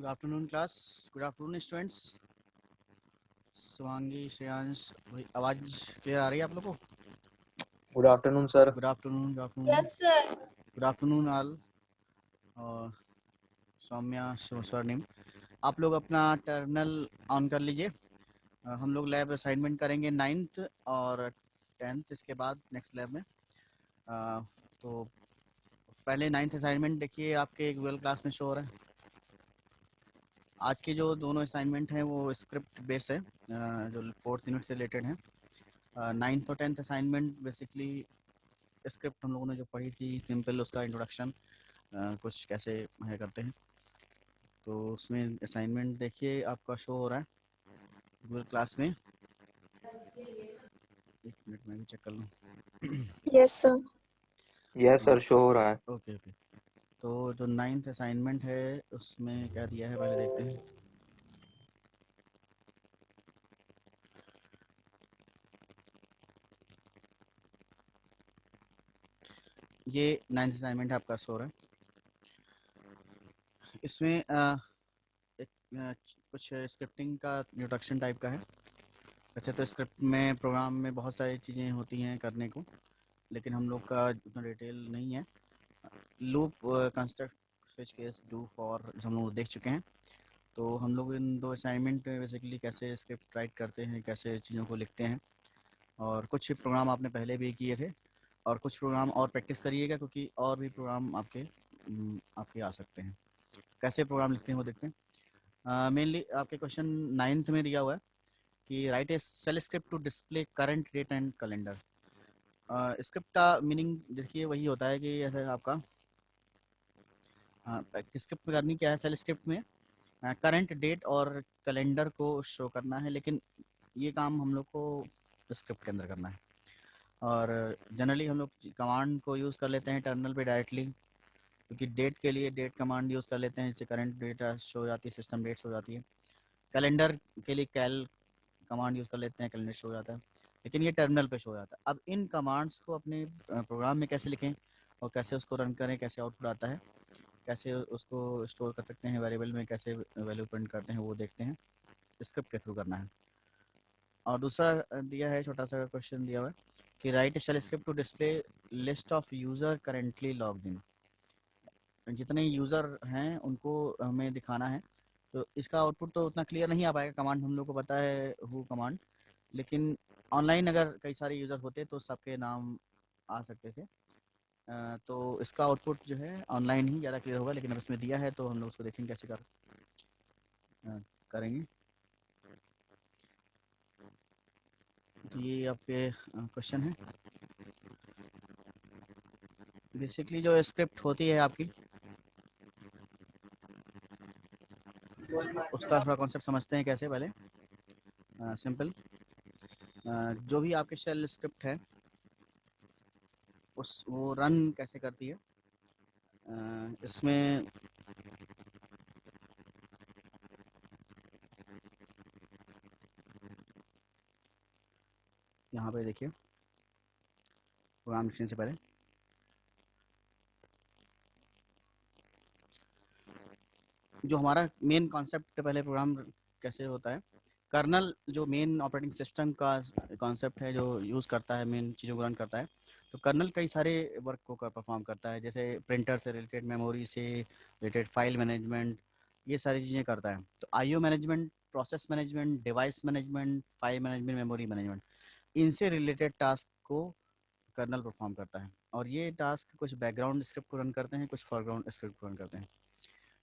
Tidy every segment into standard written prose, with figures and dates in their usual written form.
Good afternoon class. Good afternoon students. Shivangi, Shreyansh, भाई आवाज़ clear आ रही है आप लोगों को? Good afternoon sir. Good afternoon, good afternoon, yes sir. Good afternoon all. और सौम्या, स्वर्णिम, आप लोग अपना टर्मिनल ऑन कर लीजिए। हम लोग लैब असाइनमेंट करेंगे 9th और 10th, इसके बाद नेक्स्ट लैब में। तो पहले 9th असाइनमेंट देखिए, आपके गूगल क्लास में शो हो रहा है। आज के जो दोनों असाइनमेंट हैं वो स्क्रिप्ट बेस है, जो 4th यूनिट से रिलेटेड हैं। 9th और 10th असाइनमेंट बेसिकली स्क्रिप्ट हम लोगों ने जो पढ़ी थी, सिंपल उसका इंट्रोडक्शन कुछ कैसे है करते हैं। तो उसमें असाइनमेंट देखिए आपका शो हो रहा है गूगल क्लास में। एक मिनट में भी चेक कर लूँ। Yes sir. Yes sir, show हो रहा है। Okay okay. तो जो 9th असाइनमेंट है उसमें क्या दिया है पहले देखते हैं। ये 9th असाइनमेंट आपका शो हो रहा है। इसमें एक कुछ स्क्रिप्टिंग का इंट्रोडक्शन टाइप का है। वैसे तो स्क्रिप्ट में प्रोग्राम में बहुत सारी चीज़ें होती हैं करने को, लेकिन हम लोग का उतना डिटेल नहीं है। Loop, construct, switch case, do, for हम लोग देख चुके हैं। तो हम लोग इन दो असाइनमेंट में बेसिकली कैसे स्क्रिप्ट राइट करते हैं, कैसे चीज़ों को लिखते हैं, और कुछ प्रोग्राम आपने पहले भी किए थे और कुछ प्रोग्राम और प्रैक्टिस करिएगा, क्योंकि और भी प्रोग्राम आपके आ सकते हैं। कैसे प्रोग्राम लिखते हैं वो देखते हैं। मेनली आपके क्वेश्चन 9th में दिया हुआ है कि write a shell script to display current date and calendar. Script का मीनिंग देखिए वही होता है कि जैसे आपका स्क्रिप्ट करनी क्या है सेल स्क्रिप्ट में, करंट डेट और कैलेंडर को शो करना है, लेकिन ये काम हम लोग को स्क्रिप्ट के अंदर करना है। और जनरली हम लोग कमांड को यूज़ कर लेते हैं टर्मिनल पे डायरेक्टली, क्योंकि डेट के लिए डेट कमांड यूज़ कर लेते हैं, जिससे करंट डेटा शो हो जाती है, सिस्टम डेट्स हो जाती है। कैलेंडर के लिए कैल कमांड यूज़ कर लेते हैं, कैलेंडर शो हो जाता है, लेकिन ये टर्मिनल पे शो हो जाता है। अब इन कमांड्स को अपने प्रोग्राम में कैसे लिखें और कैसे उसको रन करें, कैसे आउटपुट आता है, कैसे उसको स्टोर कर सकते हैं वेरिएबल में, कैसे वैल्यू प्रिंट करते हैं, वो देखते हैं। स्क्रिप्ट के थ्रू करना है। और दूसरा दिया है छोटा सा क्वेश्चन दिया हुआ है कि write shell script to display list of user currently logged in. जितने यूज़र हैं उनको हमें दिखाना है। तो इसका आउटपुट तो उतना क्लियर नहीं आ पाएगा, कमांड हम लोग को पता है हु कमांड, लेकिन ऑनलाइन अगर कई सारे यूज़र होते तो सबके नाम आ सकते थे। तो इसका आउटपुट जो है ऑनलाइन ही ज़्यादा क्लियर होगा, लेकिन अब इसमें दिया है तो हम लोग उसको देखेंगे कैसे करेंगे। तो ये आपके क्वेश्चन है। बेसिकली जो स्क्रिप्ट होती है आपकी, उसका थोड़ा कॉन्सेप्ट समझते हैं कैसे पहले। सिंपल, जो भी आपके शेल स्क्रिप्ट है उस वो रन कैसे करती है। इसमें यहाँ पे देखिए प्रोग्राम लिखने से पहले जो हमारा मेन कॉन्सेप्ट, पहले प्रोग्राम कैसे होता है। कर्नल जो मेन ऑपरेटिंग सिस्टम का कॉन्सेप्ट है, जो यूज़ करता है, मेन चीज़ों को रन करता है। तो कर्नल कई सारे वर्क को परफॉर्म करता है, जैसे प्रिंटर से रिलेटेड, मेमोरी से रिलेटेड, फाइल मैनेजमेंट, ये सारी चीज़ें करता है। तो IO management, process management, device management, file management, memory management, इनसे रिलेटेड टास्क को कर्नल परफॉर्म करता है। और ये टास्क कुछ बैकग्राउंड स्क्रिप्ट को रन करते हैं, कुछ फोरग्राउंड स्क्रिप्ट को रन करते हैं।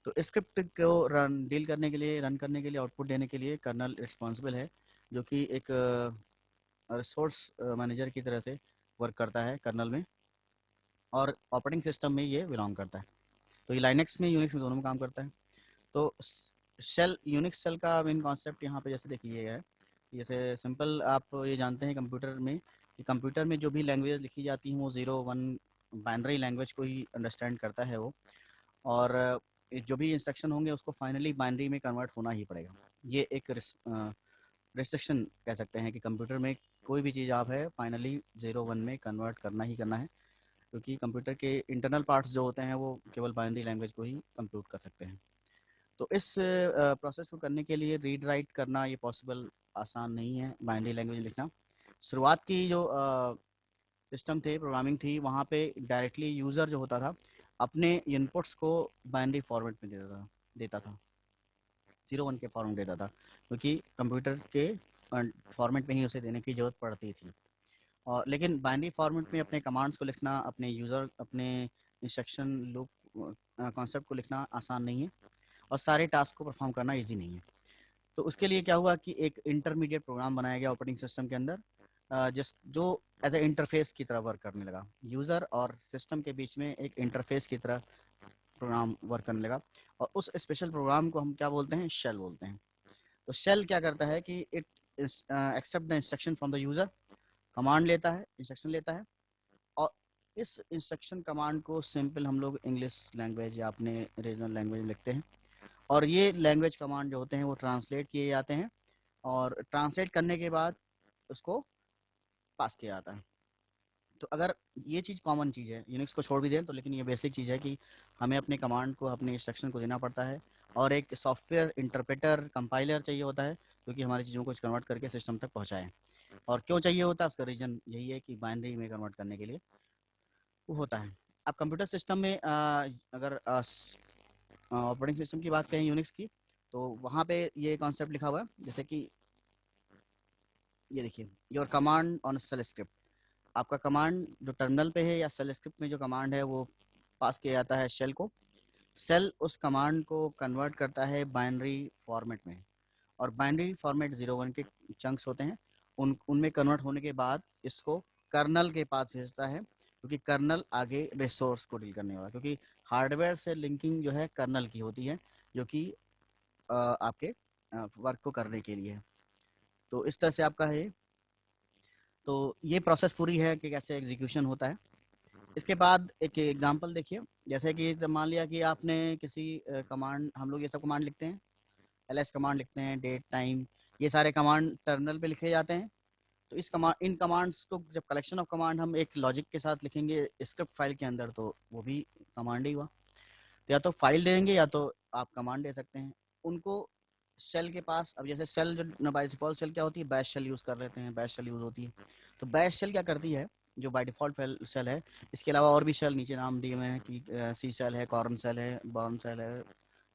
तो स्क्रिप्ट को डील करने के लिए, रन करने के लिए, आउटपुट देने के लिए कर्नल रिस्पॉन्सिबल है, जो कि एक रिसोर्स मैनेजर की तरह से वर्क करता है कर्नल में, और ऑपरेटिंग सिस्टम में ये बिलोंग करता है। तो ये लाइनेक्स में, यूनिक्स में, दोनों में काम करता है। तो शेल, यूनिक्स शेल का मेन कॉन्सेप्ट यहाँ पे जैसे देखिए ये है। जैसे सिंपल आप ये जानते हैं कंप्यूटर में कि कंप्यूटर में जो भी लैंग्वेज लिखी जाती हैं वो 0 1 बाइनरी लैंग्वेज को ही अंडरस्टैंड करता है वो, और जो भी इंस्ट्रक्शन होंगे उसको फाइनली बाइनरी में कन्वर्ट होना ही पड़ेगा। ये एक रिस्ट्रिक्शन कह सकते हैं कि कंप्यूटर में कोई भी चीज़ आप है फाइनली 0 1 में कन्वर्ट करना ही करना है, क्योंकि कंप्यूटर के इंटरनल पार्ट्स जो होते हैं वो केवल बाइनरी लैंग्वेज को ही कंप्यूट कर सकते हैं। तो इस प्रोसेस को करने के लिए रीड राइट करना ये पॉसिबल आसान नहीं है, बाइनरी लैंग्वेज लिखना। शुरुआत की जो सिस्टम थे, प्रोग्रामिंग थी, वहाँ पे डायरेक्टली यूज़र जो होता था अपने इनपुट्स को बाइनरी फॉर्मेट में देता था 0 1 के फॉर्मेट देता था, क्योंकि कंप्यूटर के फॉर्मेट में ही उसे देने की ज़रूरत पड़ती थी। और लेकिन बाइनरी फॉर्मेट में अपने कमांड्स को लिखना, अपने इंस्ट्रक्शन लूप कॉन्सेप्ट को लिखना आसान नहीं है, और सारे टास्क को परफॉर्म करना ईजी नहीं है। तो उसके लिए क्या हुआ कि एक इंटरमीडिएट प्रोग्राम बनाया गया ऑपरेटिंग सिस्टम के अंदर, जो एज ए इंटरफेस की तरह वर्क करने लगा। यूज़र और सिस्टम के बीच में एक इंटरफेस की तरह प्रोग्राम वर्क करने लगा, और उस स्पेशल प्रोग्राम को हम क्या बोलते हैं, शेल बोलते हैं। तो शेल क्या करता है कि it accept the instruction from the user, command लेता है, इंस्ट्रक्शन लेता है, और इस इंस्ट्रक्शन कमांड को सिंपल हम लोग इंग्लिश लैंग्वेज या अपने रीजनल लैंग्वेज में लिखते हैं, और ये लैंग्वेज कमांड जो होते हैं वो ट्रांसलेट किए जाते हैं, और ट्रांसलेट करने के बाद उसको पास किया जाता है। तो अगर ये चीज़ कॉमन चीज़ है, यूनिक्स को छोड़ भी दें तो, लेकिन ये बेसिक चीज़ है कि हमें अपने कमांड को, अपने इंस्ट्रक्शन को देना पड़ता है, और एक सॉफ्टवेयर इंटरप्रेटर, कंपाइलर चाहिए होता है, क्योंकि हमारी चीज़ों को कन्वर्ट करके सिस्टम तक पहुँचाएँ। और क्यों चाहिए होता है, उसका रीज़न यही है कि बाइनरी में कन्वर्ट करने के लिए वो होता है। अब कंप्यूटर सिस्टम में अगर ऑपरेटिंग सिस्टम की बात करें यूनिक्स की, तो वहाँ पे ये कॉन्सेप्ट लिखा हुआ है, जैसे कि ये देखिए, your command on sale script. आपका कमांड जो टर्मिनल पे है या सेल स्क्रिप्ट में जो कमांड है वो पास किया जाता है शेल को। सेल उस कमांड को कन्वर्ट करता है बाइनरी फॉर्मेट में, और बाइनरी फॉर्मेट 0 1 के चंक्स होते हैं। उनमें कन्वर्ट होने के बाद इसको कर्नल के पास भेजता है, क्योंकि कर्नल आगे रिसोर्स को डील करने वाला, क्योंकि हार्डवेयर से लिंकिंग जो है कर्नल की होती है, जो कि आपके वर्क को करने के लिए है। तो इस तरह से आपका है। तो ये प्रोसेस पूरी है कि कैसे एग्जीक्यूशन होता है। इसके बाद एक एग्जांपल देखिए, जैसे कि मान लिया कि आपने किसी कमांड, हम लोग ये सब कमांड लिखते हैं, ls कमांड लिखते हैं, डेट टाइम, ये सारे कमांड टर्मिनल पे लिखे जाते हैं। तो इन कमांड्स को जब कलेक्शन ऑफ कमांड हम एक लॉजिक के साथ लिखेंगे स्क्रिप्ट फाइल के अंदर, तो वो भी कमांड ही हुआ। तो या तो फाइल देंगे या तो आप कमांड दे सकते हैं उनको शेल के पास। अब जैसे शेल जो बाय डिफॉल्ट शेल क्या होती है, बैश शेल यूज़ कर लेते हैं, बैश शेल यूज़ होती है। तो बैश शेल क्या करती है, जो बाय डिफॉल्ट शेल है, इसके अलावा और भी शेल नीचे नाम दिए हुए हैं कि सी शेल है, कॉर्न शेल है, बॉर्न शेल है,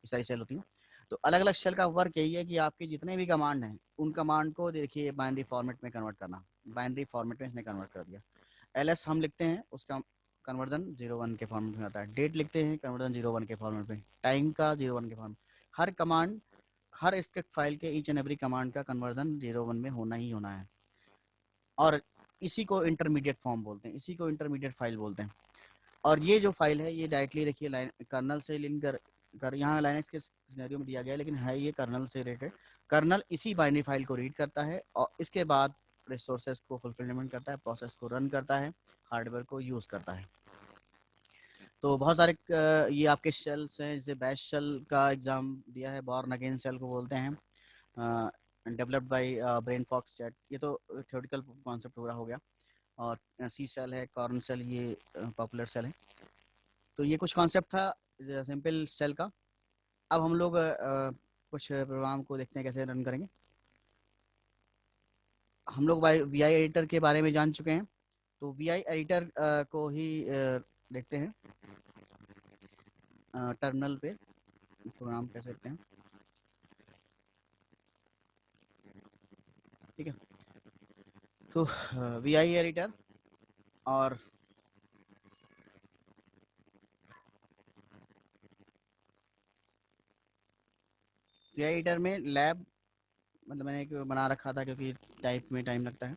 इस सारी शेल होती है। तो अलग अलग शेल का वर्क यही है कि आपके जितने भी कमांड हैं उन कमांड को देखिए बाइनरी फॉर्मेट में कन्वर्ट करना। बाइनरी फॉर्मेट में इसने कन्वर्ट कर दिया। ls हम लिखते हैं, उसका कन्वर्जन 0 1 के फॉर्मेट में आता है। डेट लिखते हैं, कन्वर्जन 0 1 के फॉर्मेट में। टाइम का 0 1 के फॉर्मेट। हर कमांड, हर स्क्रिप्ट फाइल के ईच एंड एवरी कमांड का कन्वर्जन 0 1 में होना ही होना है, और इसी को इंटरमीडिएट फॉर्म बोलते हैं, इसी को इंटरमीडिएट फाइल बोलते हैं। और ये जो फाइल है ये डायरेक्टली देखिए कर्नल से लिंक कर यहाँ लाइनक्स के सिनेरियो में दिया गया है, लेकिन है ये कर्नल से रिलेटेड। कर्नल इसी बाइनरी फाइल को रीड करता है, और इसके बाद रिसोर्सेज को फुलफिलमेंट करता है, प्रोसेस को रन करता है, हार्डवेयर को यूज़ करता है। तो बहुत सारे ये आपके शेल्स हैं, जैसे बैश शेल का एग्जाम दिया है, बॉर्न अगेन शेल को बोलते हैं, developed by Brian Fox chat, ये तो थ्योरेटिकल कॉन्सेप्ट पूरा हो गया। और सी शेल है, कॉर्न शेल, ये पॉपुलर शेल है। तो ये कुछ कॉन्सेप्ट था सिंपल शेल का। अब हम लोग कुछ प्रोग्राम को देखते हैं कैसे रन करेंगे। हम लोग वी आई एडिटर के बारे में जान चुके हैं, तो वी आई एडिटर को ही देखते हैं। टर्मिनल पे प्रोग्राम कैसे लिखते हैं, ठीक है। तो वी आई एडिटर, और वी आई एडिटर में लैब, मतलब मैंने एक बना रखा था क्योंकि टाइप में टाइम लगता है।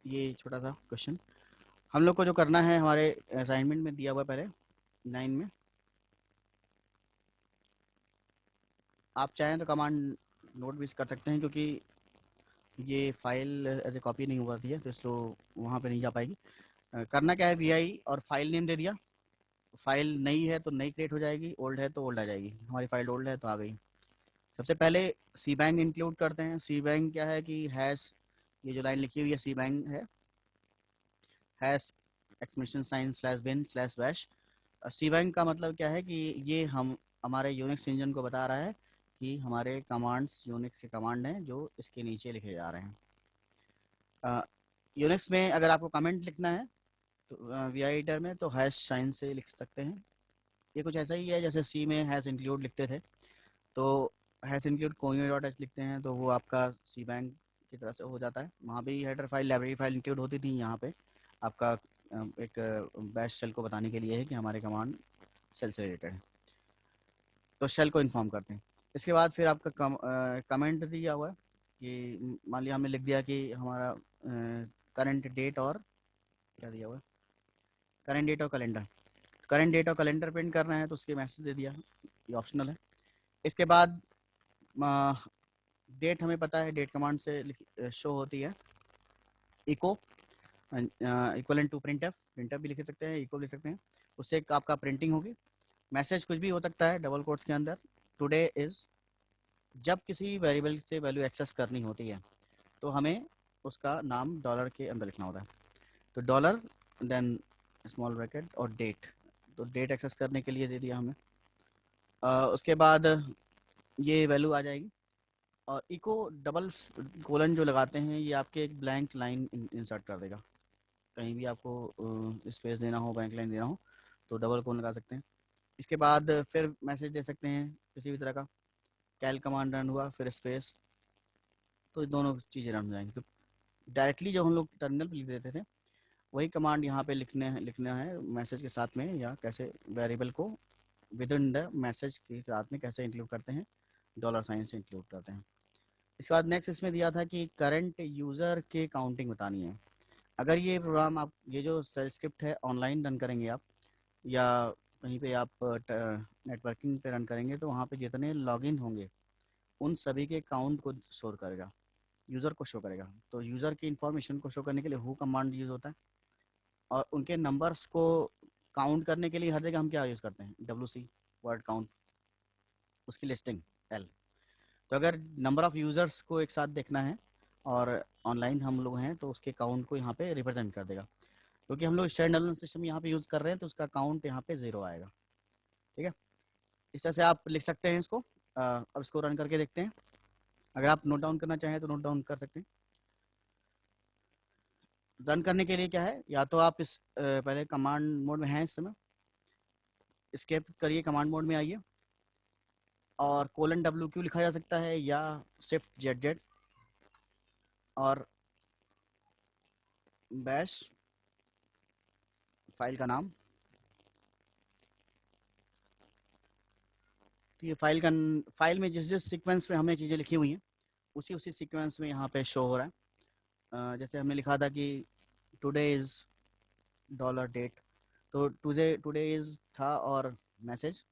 ये छोटा सा क्वेश्चन हम लोग को जो करना है, हमारे असाइनमेंट में दिया हुआ पहले 9 में। आप चाहें तो कमांड नोट भी कर सकते हैं, क्योंकि ये फाइल एज ए कॉपी नहीं हुआ थी है, तो इसको वहाँ पे नहीं जा पाएगी। करना क्या है, वी आई और फाइल नेम दे दिया। फाइल नई है तो नई क्रिएट हो जाएगी, ओल्ड है तो ओल्ड आ जाएगी। हमारी फाइल ओल्ड है तो आ गई। सबसे पहले सी बैंक इंक्लूड करते हैं। सी बैंक क्या है कि हैश, ये जो लाइन लिखी हुई है सी बैंक है, hash exclamation sign slash bin slash bash. Shebang का मतलब क्या है कि ये हम हमारे यूनिक्स इंजन को बता रहा है कि हमारे कमांड्स यूनिक्स के कमांड हैं जो इसके नीचे लिखे जा रहे हैं। यूनिक्स में अगर आपको कमेंट लिखना है तो वी आई एडिटर में तो हैश साइन से लिख सकते हैं। ये कुछ ऐसा ही है जैसे सी में हैश इंक्लूड लिखते थे, तो हैश इंक्लूड कोई डॉट एच लिखते हैं तो वो आपका सी बैंक की तरह से हो जाता है। वहाँ भी header file library file include होती थी, यहाँ पे आपका एक बैश शेल को बताने के लिए है कि हमारे कमांड शेल से रिलेटेड है, तो शेल को इन्फॉर्म करते हैं। इसके बाद फिर आपका कमेंट दिया हुआ है कि मान लिया हमने लिख दिया कि हमारा करंट डेट और क्या दिया हुआ है, करंट डेट और कैलेंडर। करंट डेट और कैलेंडर प्रिंट करना है तो उसके मैसेज दे दिया, ये ऑप्शनल है। इसके बाद डेट हमें पता है, डेट कमांड से शो होती है। Echo equivalent to printf, printf भी लिख सकते हैं, इको लिख सकते हैं, उससे आपका प्रिंटिंग होगी। मैसेज कुछ भी हो सकता है डबल कोट्स के अंदर। टुडे इज, जब किसी वेरिएबल से वैल्यू एक्सेस करनी होती है तो हमें उसका नाम डॉलर के अंदर लिखना होता है, तो डॉलर देन स्मॉल ब्रैकेट और डेट, तो डेट एक्सेस करने के लिए दे दिया हमें। उसके बाद ये वैल्यू आ जाएगी। और इको डबल कोलन जो लगाते हैं ये आपके एक ब्लैंक लाइन इंसर्ट कर देगा। कहीं भी आपको स्पेस देना हो, ब्लैंक लाइन देना हो तो डबल कोलन लगा सकते हैं। इसके बाद फिर मैसेज दे सकते हैं किसी भी तरह का। कैल कमांड रन हुआ फिर स्पेस, तो दोनों चीज़ें रन हो जाएंगी। तो डायरेक्टली जो हम लोग टर्मिनल पर लिख देते थे वही कमांड यहाँ पे लिखना है मैसेज के साथ में, या कैसे वेरिएबल को विद इन द मैसेज के साथ में कैसे इंक्लूड करते हैं, डॉलर साइन से इंक्लूड करते हैं। इसके बाद नेक्स्ट इसमें दिया था कि करंट यूज़र के काउंटिंग बतानी है। अगर ये प्रोग्राम आप, ये जो सेल स्क्रिप्ट है ऑनलाइन रन करेंगे आप, या कहीं पे आप नेटवर्किंग पे रन करेंगे, तो वहाँ पे जितने लॉगिन होंगे उन सभी के काउंट को शो करेगा, यूज़र को शो करेगा। तो यूज़र की इन्फॉर्मेशन को शो करने के लिए हु कमांड यूज़ होता है, और उनके नंबर्स को काउंट करने के लिए हर जगह हम क्या यूज़ करते हैं, WC वर्ड काउंट, उसकी लिस्टिंग L। तो अगर नंबर ऑफ़ यूज़र्स को एक साथ देखना है और ऑनलाइन हम लोग हैं तो उसके काउंट को यहाँ पे रिप्रेजेंट कर देगा। क्योंकि हम लोग स्टैंडअलोन सिस्टम यहाँ पे यूज़ कर रहे हैं तो उसका काउंट यहाँ पे 0 आएगा। ठीक है, इस तरह से आप लिख सकते हैं इसको। अब इसको रन करके देखते हैं। अगर आप नोट डाउन करना चाहें तो नोट डाउन कर सकते हैं। रन करने के लिए क्या है, या तो आप इस पहले कमांड मोड में हैं इस समय, स्केप करिए, कमांड मोड में आइए, और :WQ लिखा जा सकता है या shift-ZZ और बैश फाइल का नाम। तो ये फाइल में जिस जिस सीक्वेंस में हमने चीज़ें लिखी हुई हैं उसी उसी सीक्वेंस में यहाँ पे शो हो रहा है। जैसे हमने लिखा था कि टुडे इज़ डॉलर डेट, तो टुडे इज़ था, और मैसेज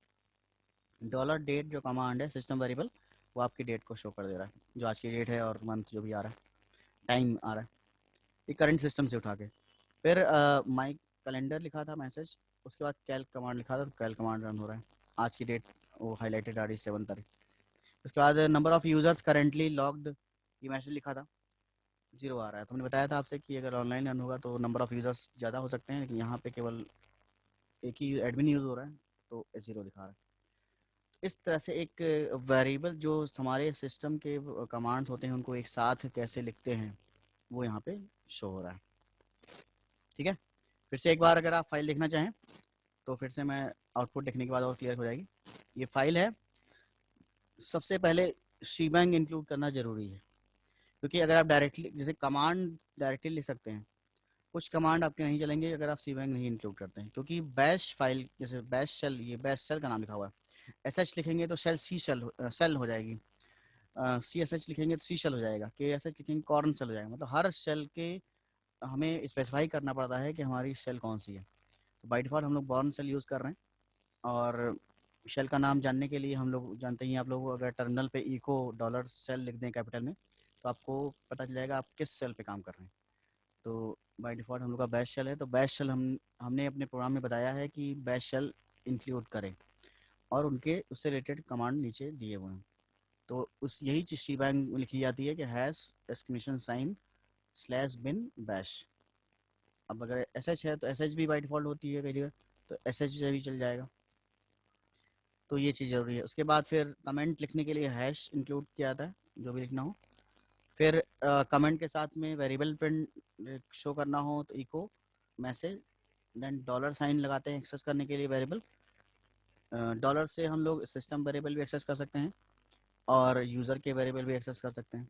डॉलर डेट जो कमांड है सिस्टम वेरिएबल, वो आपकी डेट को शो कर दे रहा है, जो आज की डेट है और मंथ जो भी आ रहा है, टाइम आ रहा है, ये करंट सिस्टम से उठा के। फिर माई कैलेंडर लिखा था मैसेज, उसके बाद कैल कमांड लिखा था, तो कैल कमांड रन हो रहा है, आज की डेट वो हाईलाइटेड आ रही 7 तारीख। उसके बाद number of users currently logged, ये मैसेज लिखा था, 0 आ रहा है। तो हमने बताया था आपसे कि अगर ऑनलाइन रन होगा तो नंबर ऑफ़ यूज़र्स ज़्यादा हो सकते हैं, लेकिन यहाँ पे केवल एक ही एडमिन यूज़ हो रहा है तो 0 दिखा रहा है। इस तरह से एक वेरिएबल जो हमारे सिस्टम के कमांड्स होते हैं उनको एक साथ कैसे लिखते हैं वो यहाँ पे शो हो रहा है। ठीक है, फिर से एक बार अगर आप फाइल देखना चाहें तो फिर से मैं आउटपुट देखने के बाद और क्लियर हो जाएगी। ये फाइल है, सबसे पहले शीबैंग इंक्लूड करना ज़रूरी है, क्योंकि अगर आप डायरेक्टली जैसे कमांड डायरेक्टली लिख सकते हैं, कुछ कमांड आपके नहीं चलेंगे अगर आप शीबैंग नहीं इंक्लूड करते हैं, क्योंकि बैश फाइल जैसे बैश शेल, ये बैश शेल का नाम लिखा हुआ है, SH लिखेंगे तो शेल सी शेल हो जाएगी, CSH लिखेंगे तो सी शेल हो जाएगा, KSH लिखेंगे कॉर्न शेल हो जाएगा। मतलब हर शेल के हमें स्पेसिफाई करना पड़ता है कि हमारी शेल कौन सी है। तो बाय डिफ़ॉल्ट हम लोग बॉर्न शेल यूज़ कर रहे हैं, और शेल का नाम जानने के लिए हम लोग जानते ही, आप लोग अगर टर्मिनल पे इको डॉलर शेल लिख दें कैपिटल में तो आपको पता चल जाएगा आप किस शेल पे काम कर रहे हैं। तो बाय डिफ़ॉल्ट हम लोग का बैश शेल है, तो बैश शेल हमने अपने प्रोग्राम में बताया है कि बैश शेल इंक्लूड करें, और उनके उससे रिलेटेड कमांड नीचे दिए हुए हैं। तो उस यही चीज़ शीबैंग में लिखी जाती है कि hash exclamation sign slash bin bash. अब अगर एस एच है तो एस एच भी बाई डिफ़ॉल्ट होती है कई जगह, तो SH से भी चल जाएगा। तो ये चीज़ ज़रूरी है। उसके बाद फिर कमेंट लिखने के लिए हैश इंक्लूड किया जाता है, जो भी लिखना हो। फिर कमेंट के साथ में वेरिएबल प्रिंट शो करना हो तो echo message, then dollar sign लगाते हैं एक्सेस करने के लिए वेरिएबल। डॉलर से हम लोग सिस्टम वेरिएबल भी एक्सेस कर सकते हैं और यूज़र के वेरिएबल भी एक्सेस कर सकते हैं।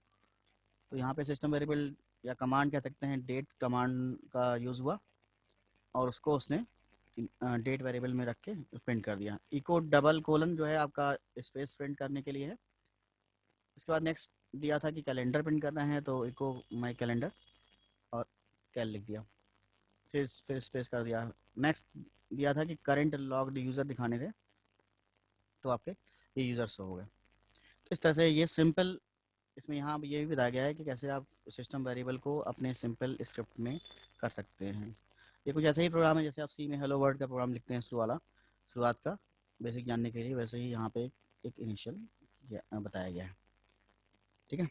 तो यहाँ पे सिस्टम वेरिएबल या कमांड कह सकते हैं, डेट कमांड का यूज़ हुआ और उसको उसने डेट वेरिएबल में रख के प्रिंट कर दिया। इको डबल कोलन जो है आपका स्पेस प्रिंट करने के लिए है। इसके बाद नेक्स्ट दिया था कि कैलेंडर प्रिंट करना है, तो इको माई कैलेंडर और कैल लिख दिया, फिर स्पेस कर दिया। नेक्स्ट दिया था कि करंट लॉग्ड यूज़र दिखाने थे, तो आपके ये यूज़र्स हो गए। तो इस तरह से ये सिंपल, इसमें यहाँ ये भी बताया गया है कि कैसे आप सिस्टम वेरिएबल को अपने सिंपल स्क्रिप्ट में कर सकते हैं। ये कुछ ऐसा ही प्रोग्राम है जैसे आप सी में हेलो वर्ल्ड का प्रोग्राम लिखते हैं शुरू वाला, शुरुआत का बेसिक जानने के लिए, वैसे ही यहाँ पे एक इनिशियल बताया गया है। ठीक है।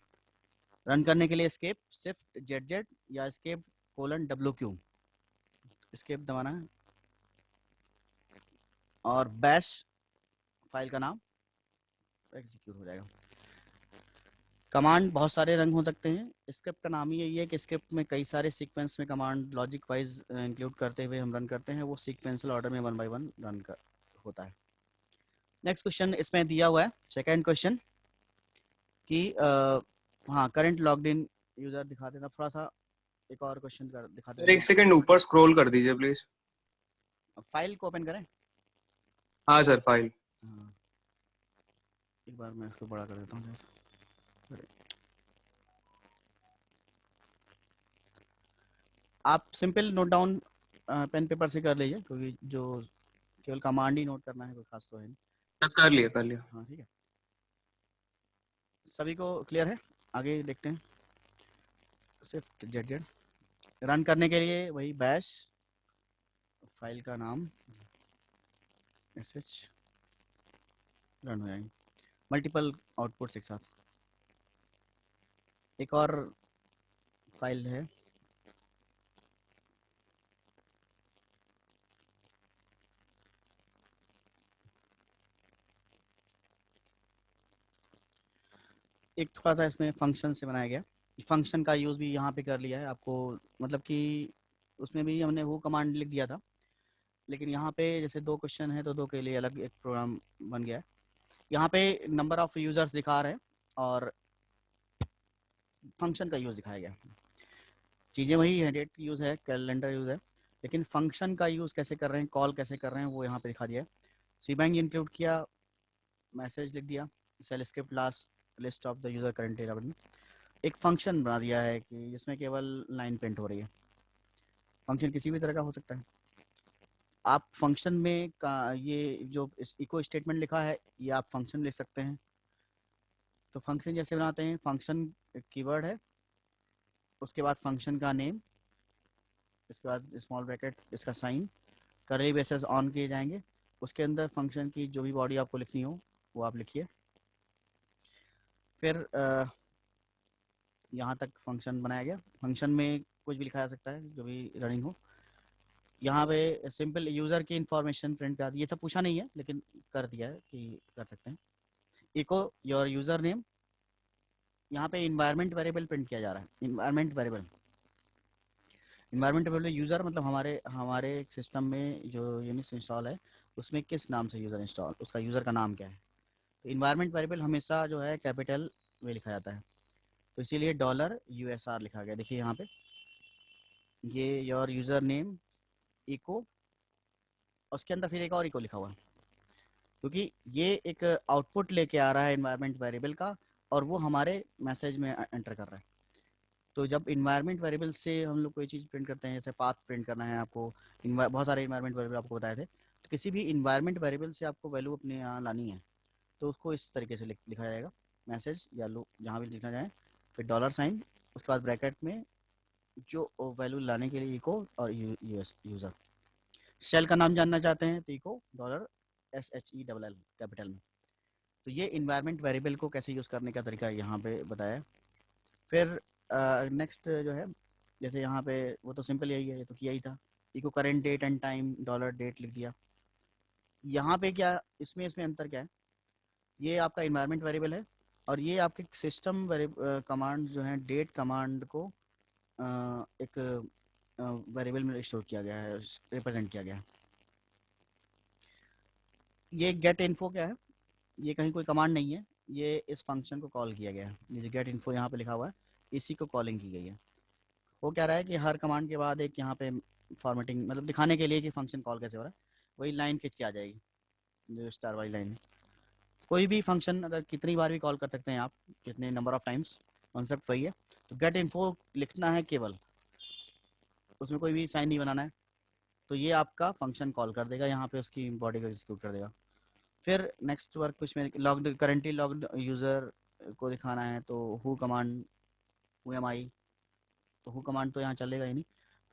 रन करने के लिए एस्केप शिफ्ट जेड या एस्केप कोलन WQ, एस्केप दबाना है और बैश फाइल का नाम एग्जीक्यूट हो जाएगा। कमांड बहुत सारे रंग हो सकते हैं। स्क्रिप्ट का नाम ही यही है कि स्क्रिप्ट में कई सारे सीक्वेंस में कमांड लॉजिक वाइज इंक्लूड करते हुए हम रन करते हैं, वो सीक्वेंशियल ऑर्डर में 1 बाय 1 रन कर होता है। नेक्स्ट क्वेश्चन इसमें दिया हुआ है, सेकंड क्वेश्चन कि हाँ करंट लॉग्ड इन यूजर दिखा देना। थोड़ा सा एक और क्वेश्चन कर दिखा सर एक देना। सेकंड ऊपर स्क्रॉल कर दीजिए प्लीज। फाइल को ओपन करें। हाँ सर फाइल। हाँ, एक बार मैं इसको बड़ा कर देता हूँ। आप simple note down pen paper से कर लीजिए, क्योंकि जो केवल कमांड ही नोट करना है, कोई खास तो है नहीं। कर लिया कर लिया। हाँ ठीक है, सभी को क्लियर है। आगे देखते हैं। शिफ्ट जेड रन करने के लिए वही बैश, फाइल का नाम SH, रन हो जाएंगे मल्टीपल आउटपुट्स एक साथ। एक और फाइल है एक थोड़ा सा इसमें फंक्शन से बनाया गया। फंक्शन का यूज़ भी यहाँ पे कर लिया है आपको, मतलब कि उसमें भी हमने वो कमांड लिख दिया था, लेकिन यहाँ पे जैसे 2 क्वेश्चन है तो 2 के लिए अलग एक प्रोग्राम बन गया है। यहाँ पे नंबर ऑफ यूजर्स दिखा रहे हैं और फंक्शन का यूज़ दिखाया गया। चीज़ें वही है, डेट यूज़ है, कैलेंडर यूज़ है, लेकिन फंक्शन का यूज़ कैसे कर रहे हैं, कॉल कैसे कर रहे हैं, वो यहाँ पे दिखा दिया है। सीबैंग इंक्लूड किया, मैसेज लिख दिया, shell script last list of the user current data button. एक फंक्शन बना दिया है कि जिसमें केवल लाइन प्रिंट हो रही है। फंक्शन किसी भी तरह का हो सकता है। आप फंक्शन में का ये जो इको स्टेटमेंट लिखा है, ये आप फंक्शन लिख सकते हैं। तो फंक्शन जैसे बनाते हैं, फंक्शन कीवर्ड है, उसके बाद फंक्शन का नेम, इसके बाद स्मॉल ब्रैकेट इसका साइन, करली ब्रेसेस ऑन किए जाएंगे, उसके अंदर फंक्शन की जो भी बॉडी आपको लिखनी हो वो आप लिखिए। फिर यहाँ तक फंक्शन बनाया गया। फंक्शन में कुछ भी लिखा जा सकता है जो भी रनिंग हो। यहाँ पे सिंपल यूज़र की इंफॉर्मेशन प्रिंट कर दी, ये सब पूछा नहीं है लेकिन कर दिया है कि कर सकते हैं। इको योर यूज़र नेम, यहाँ पे इन्वायरमेंट वेरिएबल प्रिंट किया जा रहा है। इन्वायरमेंट वेरिएबल यूज़र मतलब हमारे हमारे सिस्टम में जो यूनिक्स इंस्टॉल है उसमें किस नाम से यूज़र इंस्टॉल, उसका यूज़र का नाम क्या है। तो इन्वायरमेंट वेरिएबल हमेशा जो है कैपिटल में लिखा जाता है, तो इसीलिए $USR लिखा गया। देखिए यहाँ पे ये योर यूज़र नेम इको, उसके अंदर फिर एक और इको लिखा हुआ है, क्योंकि ये एक आउटपुट लेके आ रहा है इन्वायरमेंट वेरिएबल का और वो हमारे मैसेज में एंटर कर रहा है। तो जब इन्वायरमेंट वेरिएबल से हम लोग कोई चीज़ प्रिंट करते हैं, जैसे पाथ प्रिंट करना है आपको, बहुत सारे इन्वायरमेंट वेरिएबल आपको बताए थे, तो किसी भी इन्वायरमेंट वेरिएबल से आपको वैल्यू अपने यहाँ लानी है तो उसको इस तरीके से लिखा जाएगा, मैसेज या लो जहाँ भी लिखना चाहें, फिर डॉलर साइन, उसके बाद ब्रैकेट में जो वैल्यू लाने के लिए इको और यूज़र। शेल का नाम जानना चाहते हैं तो इको $SHELL कैपिटल में। तो ये इन्वायरमेंट वेरिएबल को कैसे यूज़ करने का तरीका यहाँ पे बताया। फिर नेक्स्ट जो है, जैसे यहाँ पे वो तो सिंपल यही है, ये तो किया ही था। Echo current date and time dollar date लिख दिया। यहाँ पे क्या इसमें अंतर क्या है, ये आपका इन्वायरमेंट वेरिएबल है और ये आपके सिस्टम कमांड जो है डेट कमांड को एक वेरिएबल में स्टोर किया गया है, रिप्रेजेंट किया गया है। ये गेट इन्फो क्या है, ये कहीं कोई कमांड नहीं है, ये इस फंक्शन को कॉल किया गया है। ये गेट इन्फो यहाँ पे लिखा हुआ है, इसी को कॉलिंग की गई है। वो क्या रहा है कि हर कमांड के बाद एक यहाँ पे फॉर्मेटिंग मतलब दिखाने के लिए कि फंक्शन कॉल कैसे हो रहा है, वही लाइन खींच के आ जाएगी जो स्टार वाली लाइन है। कोई भी फंक्शन अगर कितनी बार भी कॉल कर सकते हैं आप, कितने नंबर ऑफ टाइम्स, कॉन्सेप्ट वही है। तो गेट इन्फो लिखना है केवल, उसमें कोई भी साइन नहीं बनाना है, तो ये आपका फंक्शन कॉल कर देगा, यहाँ पे उसकी बॉडी को एग्जीक्यूट कर देगा। फिर नेक्स्ट वर्क कुछ में लॉग्ड करेंटली लॉग्ड यूज़र को दिखाना है, तो हु कमांड हु एम आई, तो हु कमांड तो यहाँ चलेगा ही नहीं,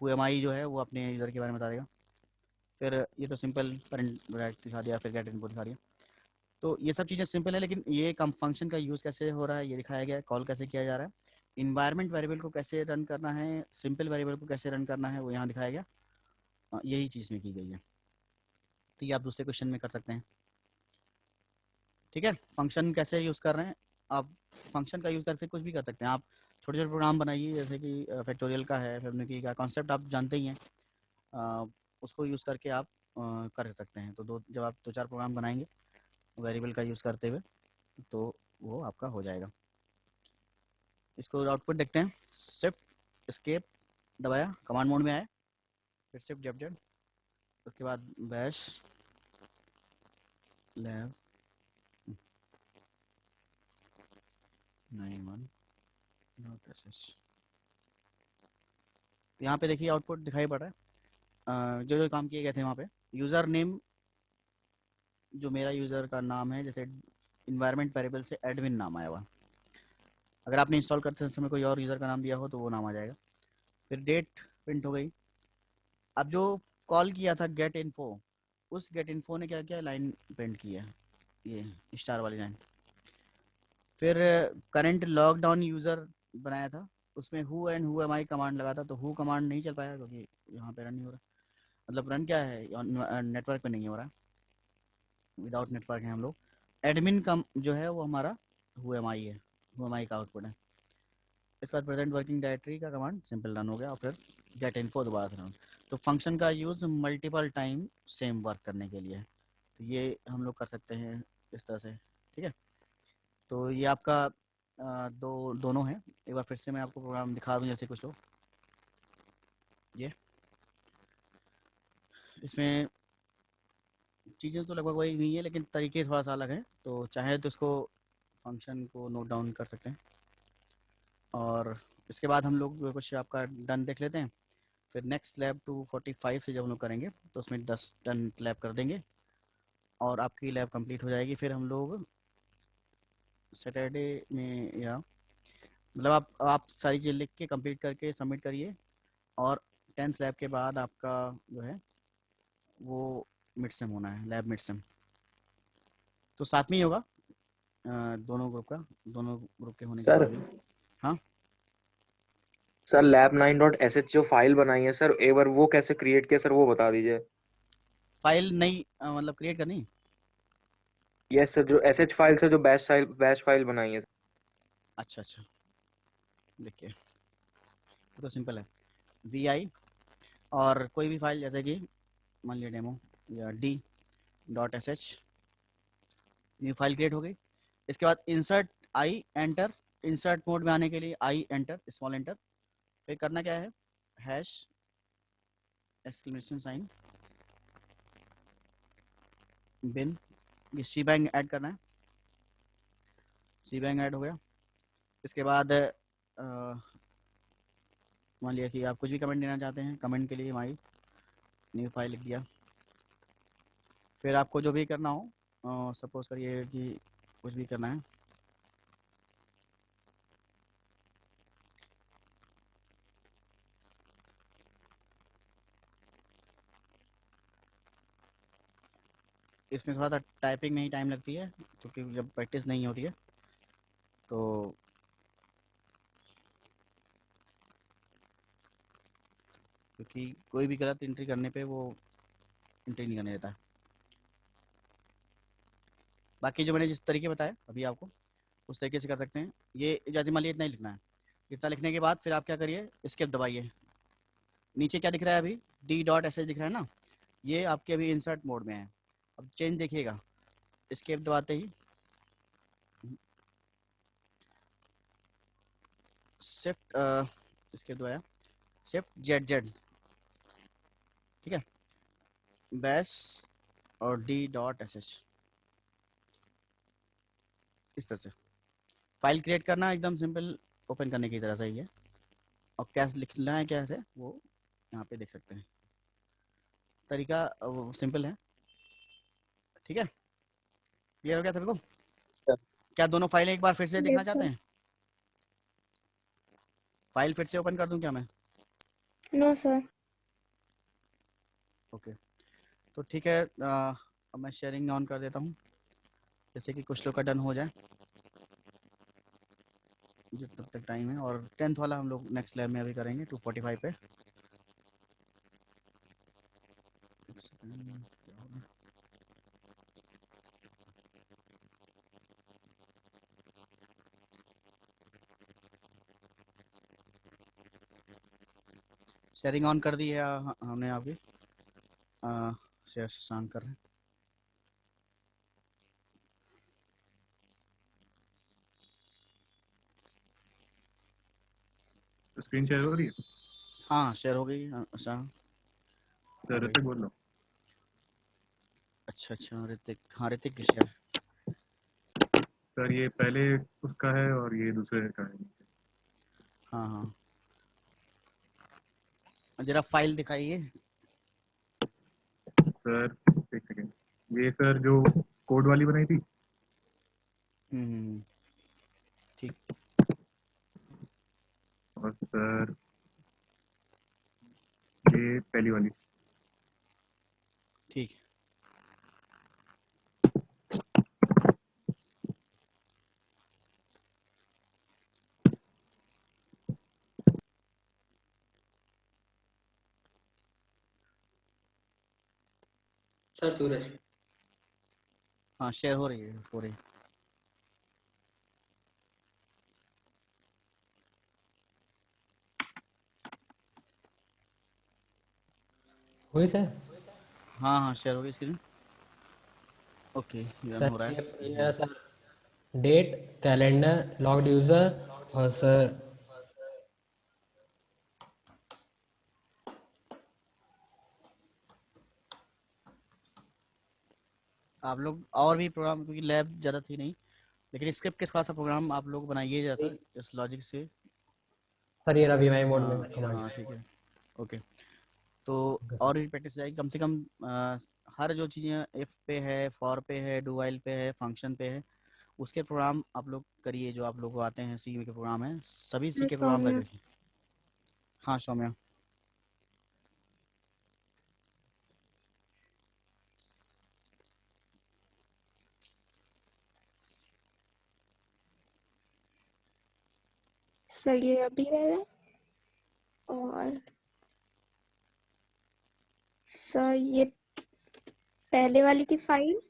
हु एम आई जो है वो अपने यूज़र के बारे में बता देगा। फिर ये तो सिंपल करंट दिखा दिया, फिर गेट इनपुट दिखा दिया। तो ये सब चीज़ें सिंपल है, लेकिन ये कम फंक्शन का यूज़ कैसे हो रहा है ये दिखाया गया है, कॉल कैसे किया जा रहा है, इन्वायरमेंट वेरिएबल को कैसे रन करना है, सिंपल वेरिएबल को कैसे रन करना है वो यहाँ दिखाया गया। यही चीज़ में की गई है। तो ये आप दूसरे क्वेश्चन में कर सकते हैं। ठीक है, फंक्शन कैसे यूज़ कर रहे हैं आप, फंक्शन का यूज़ करके कुछ भी कर सकते हैं आप। छोटे छोटे प्रोग्राम बनाइए, जैसे कि फैक्टोरियल का है, फिबोनाची का कॉन्सेप्ट आप जानते ही हैं, उसको यूज़ करके आप कर सकते हैं। तो जब आप 2-4 प्रोग्राम बनाएंगे वेरिएबल का यूज़ करते हुए, तो वो आपका हो जाएगा। इसको आउटपुट देखते हैं। शिफ्ट एस्केप दबाया, कमांड मोड में आए, फिर शिफ्ट जेड, उसके बाद बैश लैब 91.sh। यहाँ पे देखिए आउटपुट दिखाई पड़ रहा है। जो जो काम किए गए थे वहाँ पे यूज़र नेम, जो मेरा यूज़र का नाम है, जैसे इन्वायरमेंट वेरिएबल से एडमिन नाम आया हुआ। अगर आपने इंस्टॉल करते समय कोई और यूज़र का नाम दिया हो तो वो नाम आ जाएगा। फिर डेट प्रिंट हो गई। अब जो कॉल किया था गेट इन्फो, उस गेट इन्फो ने क्या किया, लाइन प्रिंट की है, ये स्टार वाली लाइन। फिर करंट लॉकडाउन यूज़र बनाया था, उसमें who and who am I command लगा था, तो हु कमांड नहीं चल पाया क्योंकि यहाँ पे रन नहीं हो रहा, मतलब रन क्या है नेटवर्क पे नहीं हो रहा, विदाउट नेटवर्क है हम लोग। एडमिन का जो है वो हमारा हु एम आई है, हु एम आई का आउटपुट है। इसके बाद प्रेजेंट वर्किंग डायरेक्टरी का कमांड सिंपल रन हो गया, और फिर गेट इन्फो दोबारा से रन। तो फंक्शन का use multiple time same work करने के लिए, तो ये हम लोग कर सकते हैं इस तरह से। ठीक है, तो ये आपका दोनों है। एक बार फिर से मैं आपको प्रोग्राम दिखा दूं, जैसे कुछ हो ये, इसमें चीज़ें तो लगभग वही नहीं है, लेकिन तरीके थोड़ा सा अलग है। तो चाहे तो इसको फंक्शन को नोट डाउन कर सकते हैं, और इसके बाद हम लोग कुछ आपका डन देख लेते हैं। फिर नेक्स्ट लैब 245 से जब हम लोग करेंगे तो उसमें 10 टन लैब कर देंगे और आपकी लैब कंप्लीट हो जाएगी। फिर हम लोग सैटरडे में, या मतलब आप सारी चीज़ लिख के कंप्लीट करके सबमिट करिए, और 10th लैब के बाद आपका जो है वो मिड सेम होना है, लैब मिड सेम। तो साथ में ही होगा दोनों ग्रुप का, दोनों ग्रुप के होने के सर बाद भी। हाँ सर लैब 9.sh जो फाइल बनाई है सर, एक बार वो कैसे क्रिएट किया सर वो बता दीजिए। फाइल नई मतलब क्रिएट करनी। यस सर, जो sh फाइल सर, जो बैश फाइल बनाई है। अच्छा अच्छा, देखिए तो सिंपल है, वी आई और कोई भी फाइल, जैसे कि मान लिया डेमो या d.sh, न्यू फाइल क्रिएट हो गई। इसके बाद insert I enter, insert mode में आने के लिए आई एंटर, स्मॉल एंटर। फिर करना क्या है, हैश एक्सक्लेमेशन साइन बिन, ये सी बैंग ऐड करना है, सी बैंग ऐड हो गया। इसके बाद मान लिया कि आप कुछ भी कमेंट देना चाहते हैं, कमेंट के लिए माई न्यू फाइल लिख दिया। फिर आपको जो भी करना हो, सपोज करिए कि कुछ भी करना है, इसमें थोड़ा सा टाइपिंग में ही टाइम लगती है क्योंकि जब प्रैक्टिस नहीं होती है। तो क्योंकि कोई भी गलत एंट्री करने पे वो एंट्री नहीं करने देता। बाकी जो मैंने जिस तरीके बताया अभी आपको, उस तरीके से कर सकते हैं। ये जैसे मान लीजिए इतना ही लिखना है। इतना लिखने के बाद फिर आप क्या करिए, एस्केप दबाइए। नीचे क्या दिख रहा है अभी, D.sh दिख रहा है ना, ये आपके अभी इंसर्ट मोड में है। अब चेंज देखिएगा, एस्केप दबाते ही शिफ्ट एस्केप दबाया, शिफ्ट ZZ, ठीक है, बैश और D.sh, इस तरह से फाइल क्रिएट करना एकदम सिंपल, ओपन करने की तरह से ही है। और क्या लिखना है क्या है वो यहाँ पे देख सकते हैं, तरीका वो सिंपल है। ठीक है, क्लियर हो गया सभी को? क्या दोनों फाइलें एक बार फिर से देखना यस चाहते सर। हैं? फाइल फिर से ओपन कर दूं क्या मैं? No sir. ओके, तो ठीक है, अब मैं शेयरिंग ऑन कर देता हूँ, जैसे कि कुछ लोग का डन हो जाए जब तब तक टाइम है। और 10th वाला हम लोग नेक्स्ट लैब में अभी करेंगे 2:45 पे। शेयरिंग ऑन कर दी है हमने अभी, शेयर ऑन कर रहे हैं। स्क्रीन शेयर हो रही है? हाँ शेयर हो गई। अच्छा सर ऋतिक बोल रहा हूँ। अच्छा ऋतिक, हाँ ऋतिक की शेयर। सर ये पहले उसका है और ये दूसरे का है। हाँ हाँ, जरा फाइल दिखाइए। सर एक सेकेंड, ये सर जो कोड वाली बनाई थी, ठीक। और सर ये पहली वाली। ठीक। सर सूरज। हाँ शेयर हो रही है, हो रही है। हुई सर? हाँ हाँ शेयर हो गई स्क्रीन। ओके, रन हो सर रहा है। ये रहा sir, date, calendar, logged user और सर आप लोग और भी प्रोग्राम, क्योंकि लैब ज़्यादा थी नहीं, लेकिन स्क्रिप्ट के थोड़ा सा प्रोग्राम आप लोग बनाइए जैसा इस लॉजिक से। सर ये रवि भाई मोड हाँ में कमांड। हाँ ठीक है, ओके। तो और भी प्रैक्टिस जाएगी कम से कम। हर जो चीज़ें इफ पे है, फॉर पे है, डू वाइल पे है, फंक्शन पे है, उसके प्रोग्राम आप लोग करिए। जो आप लोग को आते हैं सी के प्रोग्राम है, सभी सी मैं के प्रोग्राम सौम्या। करके रखिए। हाँ सौम्या। सर ये अभी वाला, और सर ये पहले वाली की फाइल,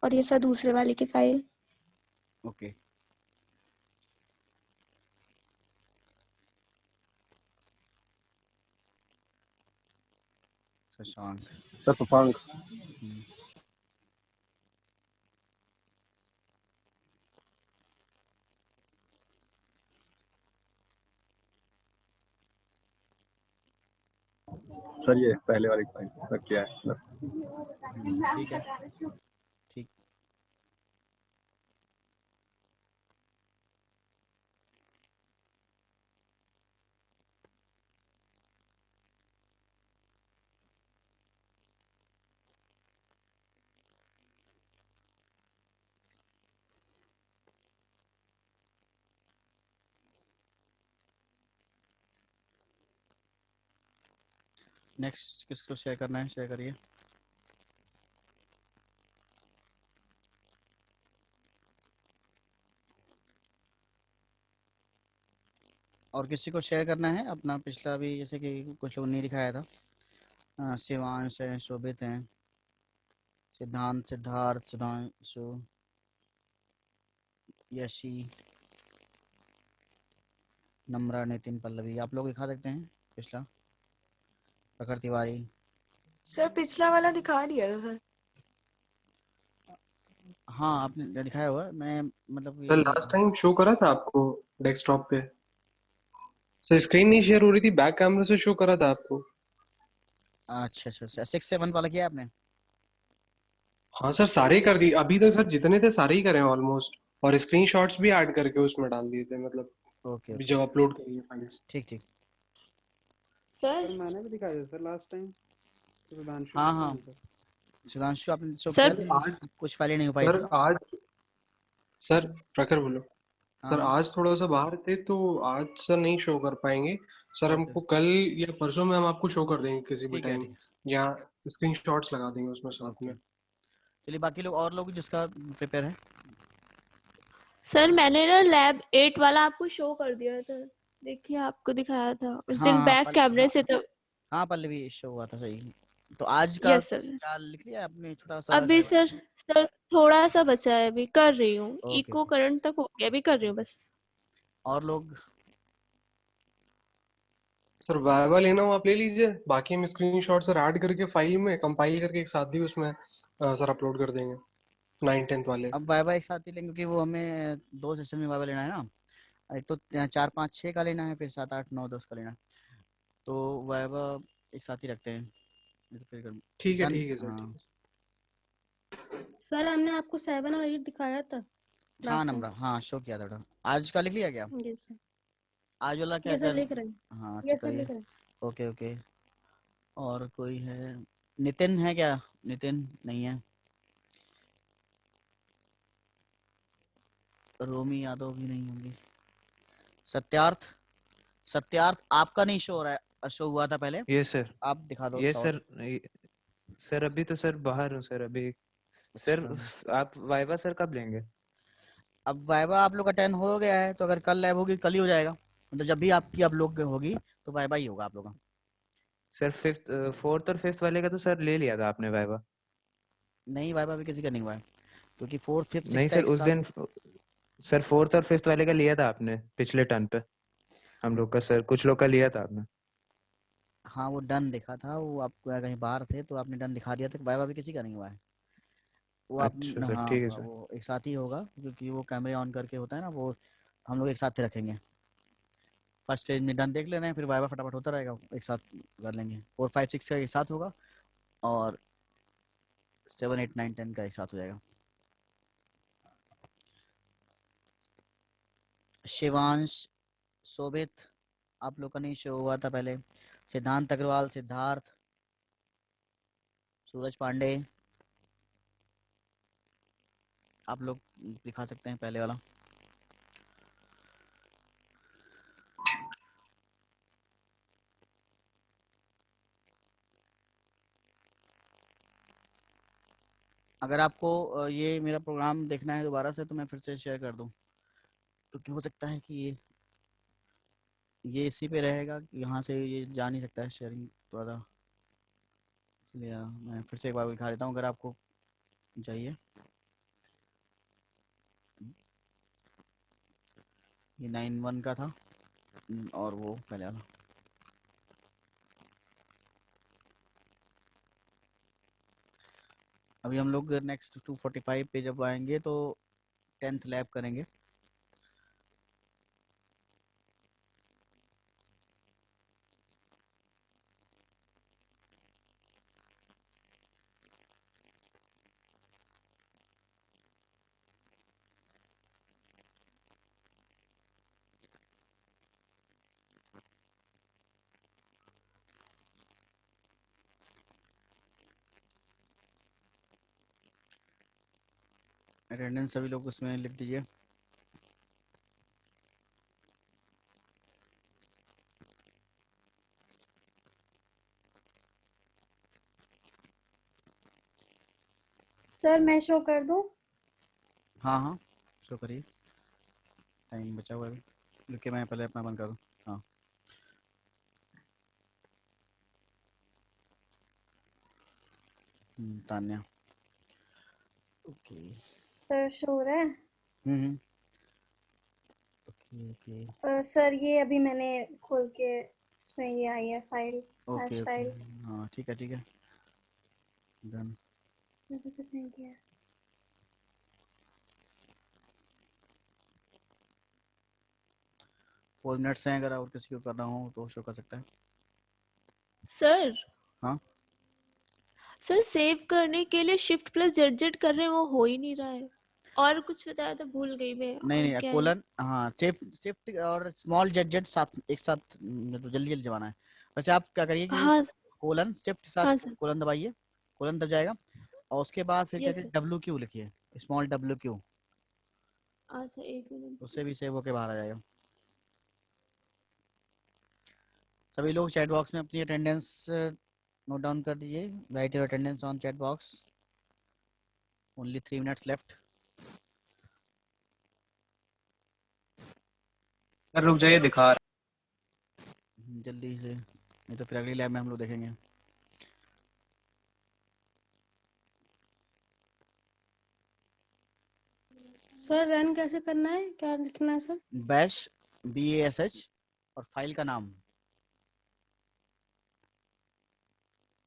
और ये सर दूसरे वाले की file. Okay. Shashank. Sir Shashank. Sir ये पहले वाली फाइल सर क्या है सर? ठीक है, ठीक। नेक्स्ट किसको शेयर करना है, शेयर करिए। और किसी को शेयर करना है अपना पिछला भी, जैसे कि कुछ लोग नहीं दिखाया था। शिवांश है, शोभित हैं, सिद्धांत, सिद्धार्थ, सुधांशु, यशी, नम्रा, नितिन, पल्लवी, आप लोग दिखा सकते हैं पिछला। प्रखर तिवारी। सर पिछला वाला दिखा दिया था सर। हाँ आपने दिखाया हुआ है, मैं मतलब सर ये लास्ट टाइम शो करा था आपको डेस्कटॉप पे। सर स्क्रीन नहीं शेयर हो रही थी, बैक कैमरे से शो करा था आपको। अच्छा अच्छा अच्छा, 6-7 वाला किया आपने? हाँ सर सारे ही कर दिए अभी तक, सर जितने थे सारे ही करे ऑलमोस्ट, और स्क्रीनशॉट्स भी ऐड करके उसमें डाल दिए थे, मतलब ओके ओके, जब अपलोड करिए फाइल्स। ठीक ठीक। सर मैंने भी दिखाया था सर लास्ट टाइम, सुधांशु हाँ को हाँ, नहीं था। सुधांशु आपने शो किया सर सर था, आज कुछ फाइलें नहीं हो पाई सर थी। आज सर प्रखर बोलो। हाँ सर हाँ, आज थोड़ा सा बाहर थे तो आज सर नहीं शो कर पाएंगे। सर ओके, हमको कल या परसों में हम आपको शो कर देंगे किसी भी ठीक है टाइम, ठीक या स्क्रीनशॉट्स लगा देंगे उसमें है, साथ ओके। में। चलिए बाकी लोग, और लोग जिसका प्रिपेयर है। सर मैंने ना लैब 8 वाला आपको शो कर दिया था, देखिए आपको दिखाया था उस हाँ दिन हाँ बैक कैमरे से तो। हाँ पल्लवी शो हुआ था, सही। तो आज का यस सर। क्या लिख लिया आपने, छोटा सा अभी सा? सर थोड़ा सा बचा है, अभी कर रही हूँ, ओके इको ओके। करंट तक हो गया, अभी कर रही हूँ बस। और लोग? सर वाइवा लेना हो आप ले लीजिए, बाकी हम स्क्रीनशॉट सर ऐड करके फाइल में कंपाइल करके एक साथ ही उसमें सर अपलोड कर देंगे 9-10 वाले। अब वाइवा एक साथ ही लेंगे, क्योंकि वो हमें 2 सेशन में वाइवा लेना है ना। एक तो 4-5-6 का लेना है, फिर 7-8-9-10 का लेना है। तो वाइवा एक साथ ही रखते हैं। ये तो फिर डन। ठीक है सर, ठीक हाँ है। सर हमने आपको 7 और 8 दिखाया था हाँ लास्ट टाइम। नम्रा, हाँ शो किया था। आज का लिख लिया क्या? ये सर, आज वाला क्या ये सर कर? लिख रहे हैं। हाँ तो ये सर करिए। लिख रहे हैं। Okay okay. और कोई है? नितिन है क्या? नितिन नहीं है। रोमी यादव भी नहीं होंगी। सत्यार्थ, सत्यार्थ आपका नहीं शो हो रहा है, शो हुआ था पहले, ये सर, आप दिखा दो ये थोड़ा और। सर अभी तो सर बाहर हूँ सर अभी। सर अच्छा, आप वाइवा सर कब लेंगे? अब वाइवा आप लोग अटेंड हो गया है, तो अगर कल लैब होगी कल ही हो जाएगा, मतलब जब भी आपकी आप लोग होगी तो वाइवा ही होगा आप लोगों का। सर फिफ्थ, फोर्थ और फिफ्थ वाले का तो सर ले लिया था आपने वाइवा। नहीं, वाइवा भी किसी का नहीं हुआ है, क्योंकि 4th 5th 6th नहीं का सर एक उस साथ। दिन सर फोर्थ और फिफ्थ वाले का लिया था आपने पिछले टर्न पे, हम लोग का सर कुछ लोग का लिया था आपने। हाँ वो डन दिखा था, वो आप कहीं बाहर थे तो आपने डन दिखा दिया था, वाइवा भी किसी का नहीं हुआ है। वो आप, अच्छा सर, हाँ ठीक है हाँ, सर। वो एक साथ ही होगा, क्योंकि वो कैमरे ऑन करके होता है ना, वो हम लोग एक साथ ही रखेंगे। फर्स्ट फेज में डन देख लेना है, फिर वाइवा फटाफट होता रहेगा, एक साथ कर लेंगे। 4 5 6 का एक साथ होगा, और 7 8 9 10 का एक साथ हो जाएगा। शिवांश, शोभित, आप लोग का नहीं शो हुआ था पहले। सिद्धांत अग्रवाल, सिद्धार्थ, सूरज पांडे, आप लोग दिखा सकते हैं पहले वाला। अगर आपको ये मेरा प्रोग्राम देखना है दोबारा से, तो मैं फिर से शेयर कर दूं, क्योंकि हो सकता है कि ये इसी पे रहेगा, यहाँ से ये जा नहीं सकता है शेयरिंग द्वारा, इसलिए मैं फिर से एक बार दिखा देता हूँ अगर आपको चाहिए। ये 9-1 का था, और वो पहले वाला। अभी हम लोग नेक्स्ट 245 पे जब आएंगे तो 10th लैब करेंगे। अटेंडेंस सभी लोग उसमें लिख दीजिए। सर मैं शो कर दूं? हाँ हाँ शो करिए, टाइम बचा हुआ है अभी, रुकिए मैं पहले अपना बंद कर दूँ। हाँ तान्या। ओके। सर शो हो रहा है? ओके ओके सर ये अभी मैंने खोल के इसमें ये आई है file, okay hash okay. File. हाँ ठीक है डन। मैंने कुछ नहीं किया। फोर मिनट्स हैं, अगर और किसी को करना हो तो शो कर सकता है। सर हाँ सर सेव करने के लिए शिफ्ट प्लस जेड कर रहे हैं, वो हो ही नहीं रहा है। और कुछ बताया था, भूल गई मैं। और नहीं क्या है? कोलन, हाँ शिफ्ट और स्मॉल जेड साथ एक साथ, तो जल्दी जल्दी दबाना है। वैसे आप क्या करिए कि हाँ कोलन शिफ्ट के साथ हाँ सर। कोलन दबाइए, कोलन दब जाएगा और उसके बाद फिर क्या यस करिए सर। WQ लिखिए, स्मॉल WQ, अच्छा एक मिनट। उससे भी सेव होके बाहर आ जाएगा। सभी लोग चैट बॉक्स में अपनी अटेंडेंस नोट डाउन कर दीजिए। Right your attendance on chat box. Only 3 minutes left. Sir रुक जाइए, दिखा रहा। जल्दी से, नहीं तो फिर अगली लैब में हम लोग देखेंगे। सर रन कैसे करना है, क्या लिखना है सर? बैश BASH और फाइल का नाम,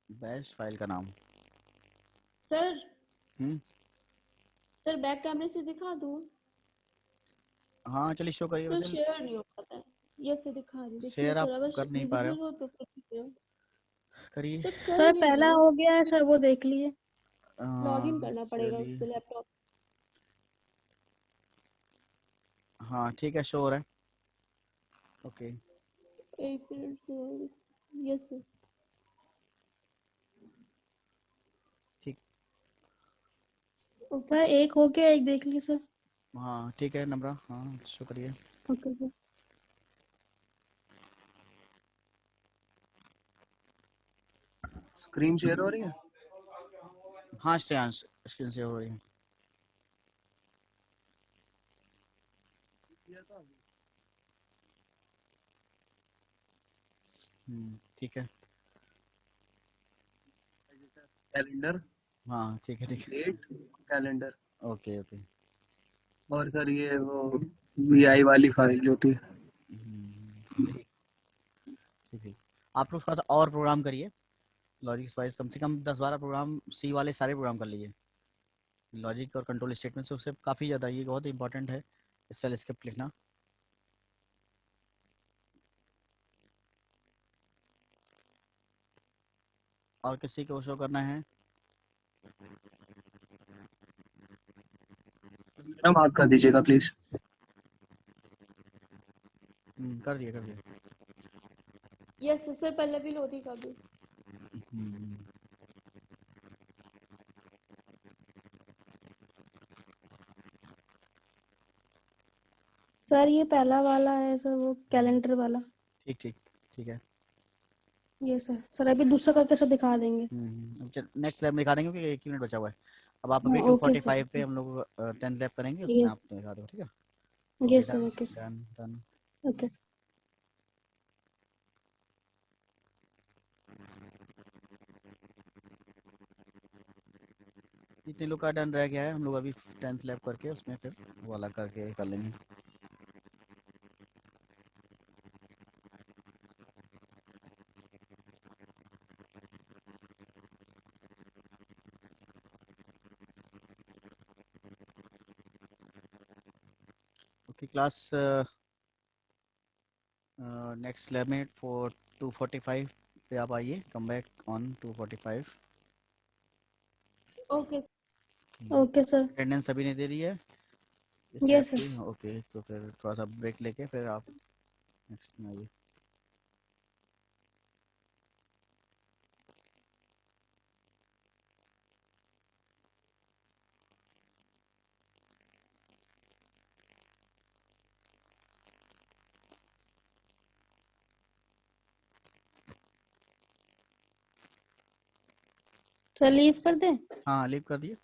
बैश फाइल का नाम। सर हम्म सर बैक कैमरे से दिखा दूँ? हाँ चलिए शो करिए। तो वैसे शेयर नहीं हो पाता है। यस से दिखा रही, देखिए शेयर सर, आप अगर कर नहीं पा रहे विजिबल हो, हो तो फिर ठीक है। करिए। सर कर सर नहीं पहला रही हूँ। हो गया है सर, वो देख लिए। लॉगिन करना पड़ेगा चलिए उससे लैपटॉप। हाँ ठीक है, शो हो रहा है। ओके एक मिनट सर। Yes sir. ठीक। सर एक हो गया, एक देख लिए सर। हाँ ठीक है नम्रा, हाँ शो करिए। Okay sir. स्क्रीन शेयर हो रही है? हाँ श्रेयांश स्क्रीन से हो रही है। ठीक है। कैलेंडर, हाँ ठीक है डेट, कैलेंडर। Okay okay. और सर ये वो VI वाली फाइल जो थी। ठीक ठीक है। आप लोग थोड़ा सा और प्रोग्राम करिए लॉजिक वाइज, कम से कम 10-12 प्रोग्राम सी वाले सारे प्रोग्राम कर लीजिए लॉजिक और कंट्रोल स्टेटमेंट से, उससे काफ़ी ज़्यादा ये बहुत इंपॉर्टेंट है सेल स्क्रिप्ट लिखना। और किसी को शो करना है? मैडम आप कर दीजिएगा प्लीज। कर दिए। यस सर, पहले भी लोधी का भी। सर ये पहला वाला है सर, वो कैलेंडर वाला। ठीक है। ये सर अभी दूसरा करके सर दिखा देंगे। नेक्स्ट लैब में दिखा देंगे क्योंकि 1 मिनट बचा हुआ है। अब आप अभी हाँ ओके सर। 2:45 पे हम लोग 10 लैब करेंगे, उसमें आप यस दिखा दो, ठीक है। Yes sir. Okay sir. Done. Okay sir. जितने लोग का डन रह गया है हम लोग अभी 10th लैब करके उसमें फिर वो अलग करके कर लेंगे। ओके क्लास, नेक्स्ट लैब में 2:45 पे आप आइए, come back on 2:45। Okay okay sir. Attendance अभी नहीं दे रही है इस लैब यस सर। की? ओके तो फिर थोड़ा सा ब्रेक लेके फिर आप नेक्स्ट में आइए। सर लीव कर दें? हाँ लीव कर दिए।